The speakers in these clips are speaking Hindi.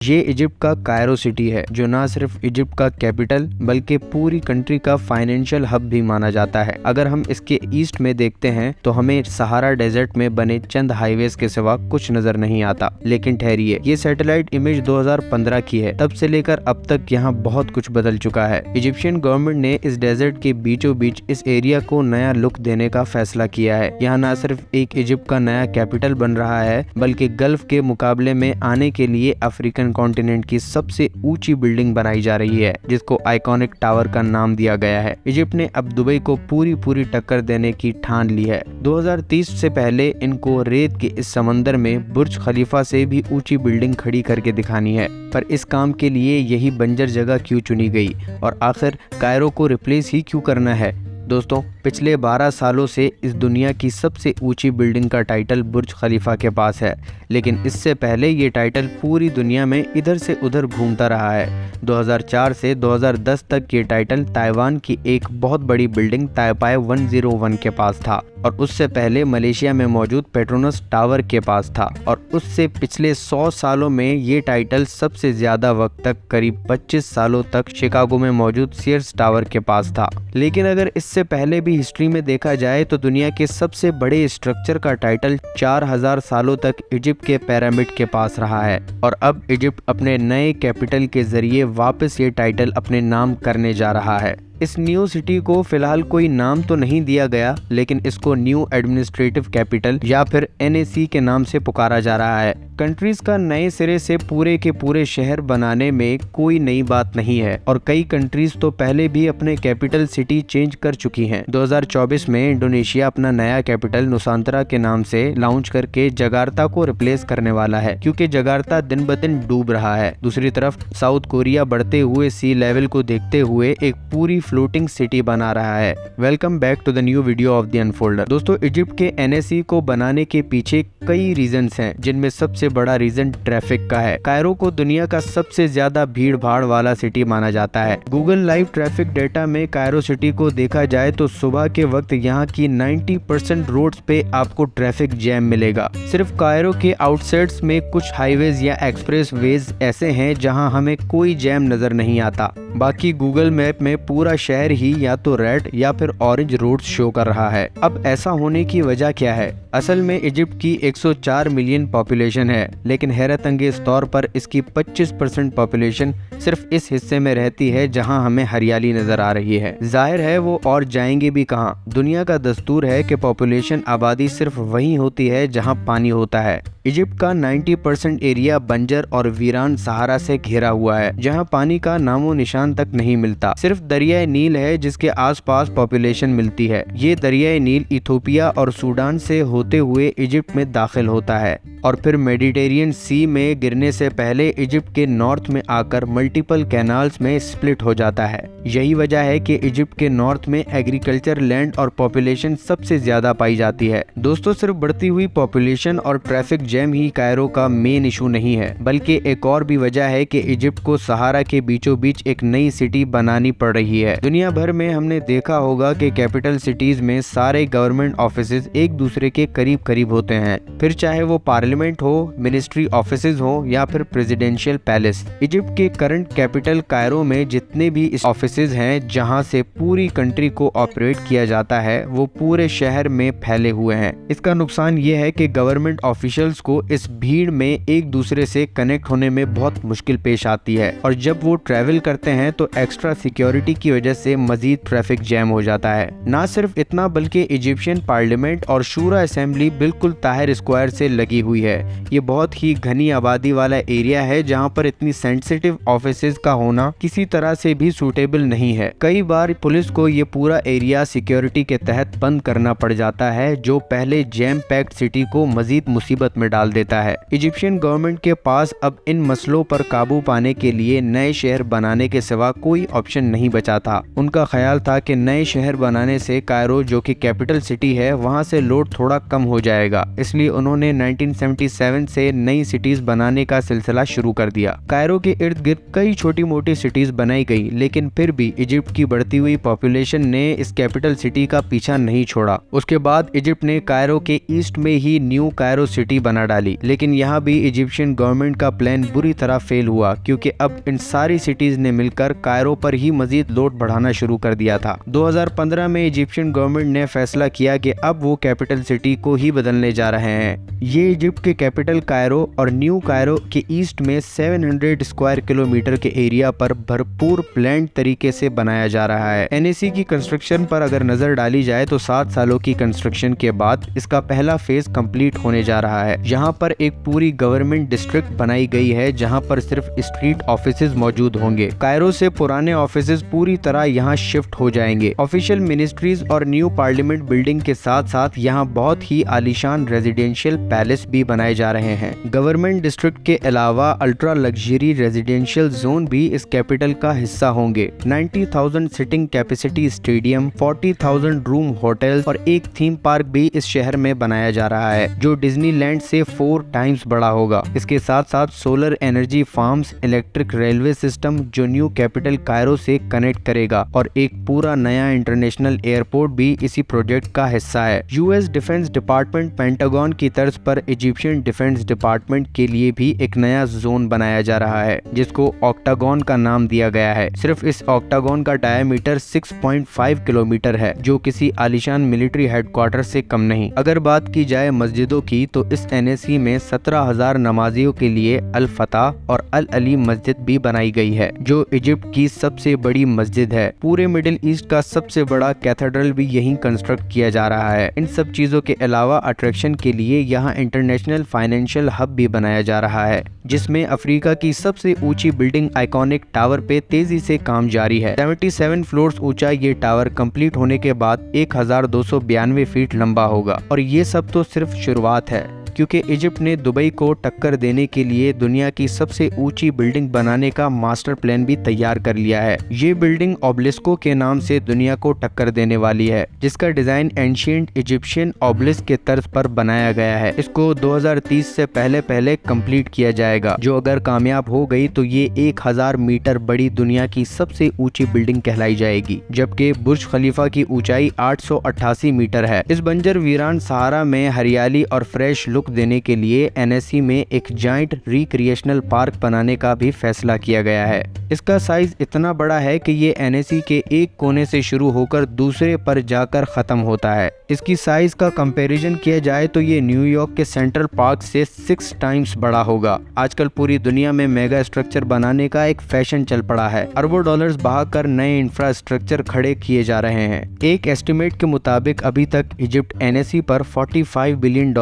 ये इजिप्ट का कायरो सिटी है, जो ना सिर्फ इजिप्ट का कैपिटल बल्कि पूरी कंट्री का फाइनेंशियल हब भी माना जाता है। अगर हम इसके ईस्ट में देखते हैं तो हमें सहारा डेजर्ट में बने चंद हाईवेज के सिवा कुछ नजर नहीं आता। लेकिन ठहरिए, ये सैटेलाइट इमेज 2015 की है। तब से लेकर अब तक यहाँ बहुत कुछ बदल चुका है। इजिप्शियन गवर्नमेंट ने इस डेजर्ट के बीचों बीच इस एरिया को नया लुक देने का फैसला किया है। यहाँ न सिर्फ एक इजिप्ट का नया कैपिटल बन रहा है, बल्कि गल्फ के मुकाबले में आने के लिए अफ्रीकन कॉन्टिनेंट की सबसे ऊंची बिल्डिंग बनाई जा रही है, जिसको आइकॉनिक टावर का नाम दिया गया है। इजिप्ट ने अब दुबई को पूरी टक्कर देने की ठान ली है। 2030 से पहले इनको रेत के इस समंदर में बुर्ज खलीफा से भी ऊंची बिल्डिंग खड़ी करके दिखानी है। पर इस काम के लिए यही बंजर जगह क्यों चुनी गई और आखिर कायरो को रिप्लेस ही क्यों करना है? दोस्तों, पिछले 12 सालों से इस दुनिया की सबसे ऊंची बिल्डिंग का टाइटल बुर्ज खलीफा के पास है, लेकिन इससे पहले ये टाइटल पूरी दुनिया में इधर से उधर घूमता रहा है। 2004 से 2010 तक ये टाइटल ताइवान की एक बहुत बड़ी बिल्डिंग ताइपाई 101 के पास था और उससे पहले मलेशिया में मौजूद पेट्रोनस टावर के पास था और उससे पिछले 100 सालों में ये टाइटल सबसे ज्यादा वक्त तक करीब 25 सालों तक शिकागो में मौजूद सीयर्स टावर के पास था। लेकिन अगर इससे पहले भी हिस्ट्री में देखा जाए तो दुनिया के सबसे बड़े स्ट्रक्चर का टाइटल 4000 सालों तक इजिप्ट के पिरामिड के पास रहा है और अब इजिप्ट अपने नए कैपिटल के जरिए वापस ये टाइटल अपने नाम करने जा रहा है। इस न्यू सिटी को फिलहाल कोई नाम तो नहीं दिया गया, लेकिन इसको न्यू एडमिनिस्ट्रेटिव कैपिटल या फिर NAC के नाम से पुकारा जा रहा है। कंट्रीज का नए सिरे से पूरे के पूरे शहर बनाने में कोई नई बात नहीं है और कई कंट्रीज तो पहले भी अपने कैपिटल सिटी चेंज कर चुकी हैं। 2024 में इंडोनेशिया अपना नया कैपिटल नुसांतरा के नाम से लॉन्च करके जकार्ता को रिप्लेस करने वाला है, क्योंकि जकार्ता दिन ब दिन डूब रहा है। दूसरी तरफ साउथ कोरिया बढ़ते हुए सी लेवल को देखते हुए एक पूरी फ्लोटिंग सिटी बना रहा है। Welcome back to the new video of the unfolder. दोस्तों, इजिप्ट के NAC को बनाने के पीछे कई रीजंस हैं, जिनमें सबसे बड़ा रीजन ट्रैफिक का है। कायरो को दुनिया का सबसे ज्यादा भीड़ भाड़ वाला सिटी माना जाता है। गूगल लाइव ट्रैफिक डेटा में कायरो सिटी को देखा जाए तो सुबह के वक्त यहाँ की 90% रोड्स पे आपको ट्रैफिक जैम मिलेगा। सिर्फ कायरो के आउटसाइड्स में कुछ हाईवेज या एक्सप्रेस वेज ऐसे हैं जहाँ हमें कोई जैम नजर नहीं आता। बाकी गूगल मैप में पूरा शहर ही या तो रेड या फिर ऑरेंज रोड्स शो कर रहा है। अब ऐसा होने की वजह क्या है? असल में इजिप्ट की 104 मिलियन पॉपुलेशन है, लेकिन हैरत अंगेज तौर पर इसकी 25% पॉपुलेशन सिर्फ इस हिस्से में रहती है जहां हमें हरियाली नजर आ रही है। जाहिर है वो और जाएंगे भी कहां? दुनिया का दस्तूर है कि पॉपुलेशन आबादी सिर्फ वहीं होती है जहां पानी होता है। इजिप्ट का 90% एरिया बंजर और वीरान सहारा से घिरा हुआ है, जहां पानी का नामो निशान तक नहीं मिलता। सिर्फ दरियाए नील है जिसके आसपास पॉपुलेशन मिलती है। ये दरियाए नील इथोपिया और सूडान से होते हुए इजिप्ट में दाखिल होता है और फिर मेडिटेरियन सी में गिरने से पहले इजिप्ट के नॉर्थ में आकर मल्टीपल कैनाल्स में स्प्लिट हो जाता है। यही वजह है कि इजिप्ट के नॉर्थ में एग्रीकल्चर लैंड और पॉपुलेशन सबसे ज्यादा पाई जाती है। दोस्तों, सिर्फ बढ़ती हुई पॉपुलेशन और ट्रैफिक जैम ही कायरो का मेन इशू नहीं है, बल्कि एक और भी वजह है कि इजिप्ट को सहारा के बीचों बीच एक नई सिटी बनानी पड़ रही है। दुनिया भर में हमने देखा होगा कि कैपिटल सिटीज में सारे गवर्नमेंट ऑफिसेज एक दूसरे के करीब करीब होते हैं, फिर चाहे वो पार्लियामेंट हो, मिनिस्ट्री ऑफिसेज हो या फिर प्रेसिडेंशियल पैलेस। इजिप्ट के करंट कैपिटल कायरो में जितने भी ऑफिसेज हैं जहां से पूरी कंट्री को ऑपरेट किया जाता है, वो पूरे शहर में फैले हुए हैं। इसका नुकसान ये है कि गवर्नमेंट ऑफिशियल्स को इस भीड़ में एक दूसरे से कनेक्ट होने में बहुत मुश्किल पेश आती है और जब वो ट्रैवल करते हैं तो एक्स्ट्रा सिक्योरिटी की वजह से मजीद ट्रैफिक जैम हो जाता है। ना सिर्फ इतना, बल्कि इजिप्शियन पार्लियामेंट और शूरा असेंबली बिल्कुल ताहिर स्क्वायर से लगी हुई है। ये बहुत ही घनी आबादी वाला एरिया है जहाँ पर इतनी सेंसिटिव ऑफिसेज का होना किसी तरह से भी सूटेबल नहीं है। कई बार पुलिस को ये पूरा एरिया सिक्योरिटी के तहत बंद करना पड़ जाता है, जो पहले जैम पैक्ड सिटी को मजीद मुसीबत में डाल देता है। इजिप्शियन गवर्नमेंट के पास अब इन मसलों पर काबू पाने के लिए नए शहर बनाने के सिवा कोई ऑप्शन नहीं बचा था। था। उनका ख्याल था कि नए शहर बनाने से कायरो, जो कि कैपिटल सिटी है, वहां से लोड थोड़ा कम हो जाएगा। इसलिए उन्होंने 1977 से नई सिटीज बनाने का सिलसिला शुरू कर दिया। कायरो के इर्द गिर्द कई छोटी मोटी सिटीज बनाई गई, लेकिन फिर भी इजिप्ट की बढ़ती हुई पॉपुलेशन ने इस कैपिटल सिटी का पीछा नहीं छोड़ा। उसके बाद इजिप्ट ने कायरो के ईस्ट में ही न्यू कायरो सिटी बना डाली, लेकिन यहाँ भी इजिप्शियन गवर्नमेंट का प्लान बुरी तरह फेल हुआ, क्योंकि अब इन सारी सिटीज ने मिलकर कायरो पर ही मजीद लोड बढ़ाना शुरू कर दिया था। 2015 में इजिप्शियन गवर्नमेंट ने फैसला किया कि अब वो कैपिटल सिटी को ही बदलने जा रहे हैं। ये इजिप्ट के कैपिटल कायरो और न्यू कायरो के ईस्ट में 700 स्क्वायर किलोमीटर के एरिया पर भरपूर प्लान्ड तरीके से बनाया जा रहा है। एनएसी की कंस्ट्रक्शन पर अगर नजर डाली जाए तो 7 सालों की कंस्ट्रक्शन के बाद इसका पहला फेज कंप्लीट होने जा रहा है। यहाँ पर एक पूरी गवर्नमेंट डिस्ट्रिक्ट बनाई गई है, जहाँ पर सिर्फ स्ट्रीट ऑफिसेज मौजूद होंगे। कायरो से पुराने ऑफिसेज पूरी तरह यहाँ शिफ्ट हो जाएंगे। ऑफिशियल मिनिस्ट्रीज और न्यू पार्लियामेंट बिल्डिंग के साथ साथ यहाँ बहुत ही आलीशान रेजिडेंशियल पैलेस भी बनाए जा रहे हैं। गवर्नमेंट डिस्ट्रिक्ट के अलावा अल्ट्रा लग्जरी रेजिडेंशियल जोन भी इस कैपिटल का हिस्सा होंगे। 90,000 sitting capacity stadium, 40,000 room hotel और एक थीम पार्क भी इस शहर में बनाया जा रहा है, जो डिज्नीलैंड से 4 टाइम्स बड़ा होगा। इसके साथ साथ solar energy farms, electric railway system जो न्यू कैपिटल कायरो से कनेक्ट करेगा, और एक पूरा नया इंटरनेशनल एयरपोर्ट भी इसी प्रोजेक्ट का हिस्सा है। यूएस डिफेंस डिपार्टमेंट पेंटागन की तर्ज पर इजिप्शियन डिफेंस डिपार्टमेंट के लिए भी एक नया जोन बनाया जा रहा है, जिसको ऑक्टागन का नाम दिया गया है। सिर्फ इस ऑक्टागन का डायमीटर 6.5 किलोमीटर है, जो किसी आलीशान मिलिट्री हेडक्वार्टर से कम नहीं। अगर बात की जाए मस्जिदों की, तो इस एनएसी में 17,000 नमाजियों के लिए अल फतह और अल अली मस्जिद भी बनाई गई है, जो इजिप्ट की सबसे बड़ी मस्जिद है। पूरे मिडिल ईस्ट का सबसे बड़ा कैथेड्रल भी यहीं कंस्ट्रक्ट किया जा रहा है। इन सब चीजों के अलावा अट्रैक्शन के लिए यहाँ इंटरनेशनल फाइनेंशियल हब भी बनाया जा रहा है, जिसमें अफ्रीका की सबसे ऊंची बिल्डिंग आइकॉनिक टावर पे तेजी से काम जारी है। 77 फ्लोर्स ऊंचा ये टावर कंप्लीट होने के बाद 1292 फीट लंबा होगा, और ये सब तो सिर्फ शुरुआत है, क्योंकि इजिप्ट ने दुबई को टक्कर देने के लिए दुनिया की सबसे ऊंची बिल्डिंग बनाने का मास्टर प्लान भी तैयार कर लिया है। ये बिल्डिंग ओबलिस्को के नाम से दुनिया को टक्कर देने वाली है, जिसका डिजाइन एंशिएंट इजिप्शियन ओबलिस्क के तर्ज पर बनाया गया है। इसको 2030 से पहले कंप्लीट किया जाएगा, जो अगर कामयाब हो गई तो ये 1000 मीटर बड़ी दुनिया की सबसे ऊंची बिल्डिंग कहलाई जाएगी, जबकि बुर्ज खलीफा की ऊंचाई 888 मीटर है। इस बंजर वीरान सहारा में हरियाली और फ्रेश लुक देने के लिए एनएसी में एक जाइंट रिक्रिएशनल पार्क बनाने का भी फैसला किया गया है। इसका साइज इतना बड़ा है कि ये एनएसी के एक कोने से शुरू होकर दूसरे पर जाकर खत्म होता है। इसकी साइज का कंपैरिजन किया जाए तो ये न्यूयॉर्क के सेंट्रल पार्क से 6 टाइम्स बड़ा होगा। आजकल पूरी दुनिया में मेगा स्ट्रक्चर बनाने का एक फैशन चल पड़ा है। अरबों डॉलर्स बहाकर नए इंफ्रास्ट्रक्चर खड़े किए जा रहे हैं। एक एस्टिमेट के मुताबिक अभी तक इजिप्ट एनएसी पर $45 बिलियन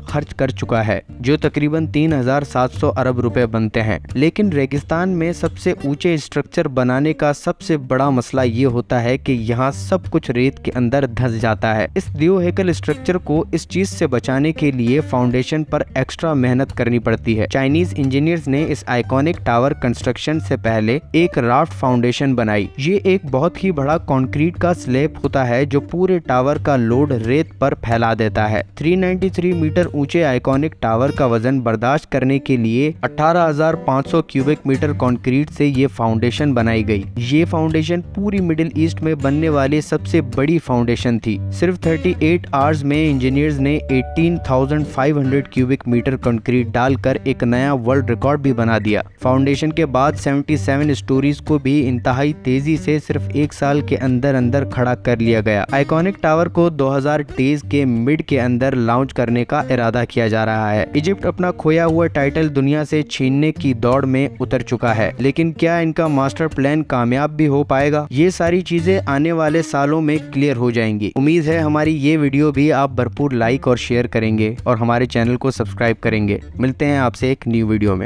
खर्च कर चुका है, जो तकरीबन 3,700 अरब रुपए बनते हैं। लेकिन रेगिस्तान में सबसे ऊंचे स्ट्रक्चर बनाने का सबसे बड़ा मसला ये होता है कि यहाँ सब कुछ रेत के अंदर धंस जाता है। इस दियोहेकल स्ट्रक्चर को इस चीज से बचाने के लिए फाउंडेशन पर एक्स्ट्रा मेहनत करनी पड़ती है। चाइनीज इंजीनियर्स ने इस आइकॉनिक टावर कंस्ट्रक्शन से पहले एक राफ्ट फाउंडेशन बनाई। ये एक बहुत ही बड़ा कंक्रीट का स्लैब होता है, जो पूरे टावर का लोड रेत पर फैला देता है। 393 मीटर ऊंचे आइकॉनिक टावर का वजन बर्दाश्त करने के लिए 18,500 क्यूबिक मीटर कंक्रीट से ये फाउंडेशन बनाई गई। ये फाउंडेशन पूरी मिडिल ईस्ट में बनने वाली सबसे बड़ी फाउंडेशन थी। सिर्फ 38 आवर्स में इंजीनियर्स ने 18,500 क्यूबिक मीटर कंक्रीट डालकर एक नया वर्ल्ड रिकॉर्ड भी बना दिया। फाउंडेशन के बाद 77 स्टोरीज को भी इंतहाई तेजी से सिर्फ 1 साल के अंदर अंदर खड़ा कर लिया गया। आइकॉनिक टावर को 2023 के मिड के अंदर लॉन्च करने का इरादा किया जा रहा है। इजिप्ट अपना खोया हुआ टाइटल दुनिया से छीनने की दौड़ में उतर चुका है, लेकिन क्या इनका मास्टर प्लान कामयाब भी हो पाएगा? ये सारी चीजें आने वाले सालों में क्लियर हो जाएंगी। उम्मीद है हमारी ये वीडियो भी आप भरपूर लाइक और शेयर करेंगे और हमारे चैनल को सब्सक्राइब करेंगे। मिलते हैं आपसे एक न्यू वीडियो में।